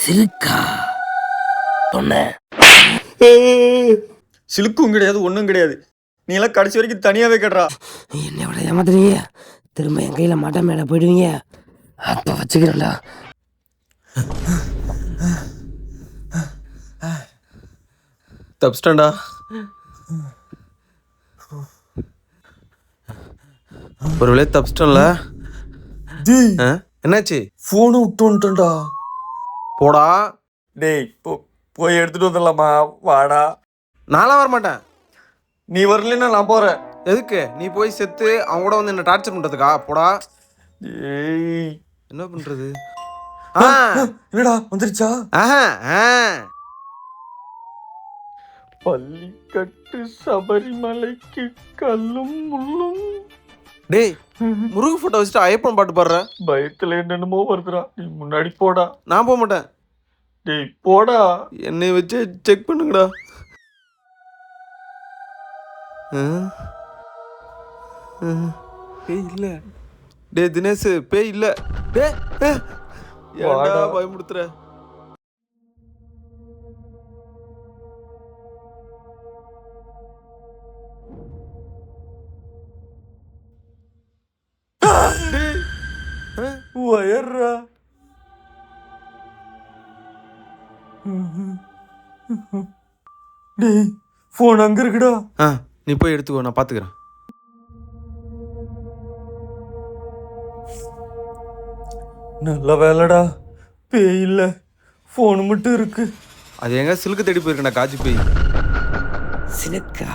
சிலுக்கா சொன்ன சிலுக்கும் கிடையாது, ஒன்றும் கிடையாது. நீ எல்லாம் கடைசி வரைக்கும் தனியாவே கட்டுறா. என்னை விட ஏமாத்துறீங்க. திரும்ப என் கையில் மாட்டா மேலே போயிடுவீங்க. அப்போ வச்சுக்கிறேன்டா. தப்பிச்சிட்டேன்டா. ஒரு வேலையை தப்பிச்சிட்டேன்ல. என்னாச்சு? ஃபோனை விட்டு வந்துட்டேன்டா. போடா. டேய் போய் எடுத்துட்டு வந்துடலாமா? வாடா. நான்லாம் வரமாட்டேன். நீ வரலன்னா நான் போறேன். எதுக்கு? நீ போய் செத்து அவங்க கூட வந்து என்ன டார்ச்சர் பண்றதுக்கா? போடா. ஏய் என்ன பண்றது? என்னடா வந்துருச்சா? பள்ளிக்கட்டு சபரிமலைக்கு கல்லும் முள்ளும். டேய், முருகு போட்டோ வச்சுட்டு ஐயப்பன் பாட்டு பாடுற. பயத்துல என்னென்னமோ வருதுடா. நீ முன்னாடி போடா. நான் போக மாட்டேன். டேய் போடா. என்னை வச்சு செக் பண்ணுங்கடா. பேய் இல்ல. டே தினேஷ், பேய் இல்ல. டே ஏன்டா பயமுடுத்துற? வயர்றா. டேய் போன் அங்க இருக்குடா. நீ போய் எடுத்துக்கோ, நான் பாத்துக்கிறேன். நல்ல வேலைடா, பேய் இல்ல, போன் மட்டும் இருக்கு. அது எங்க சிலுக்கு தேடி போயிருக்கேன்டா, காஜி பேய். சிலுக்கா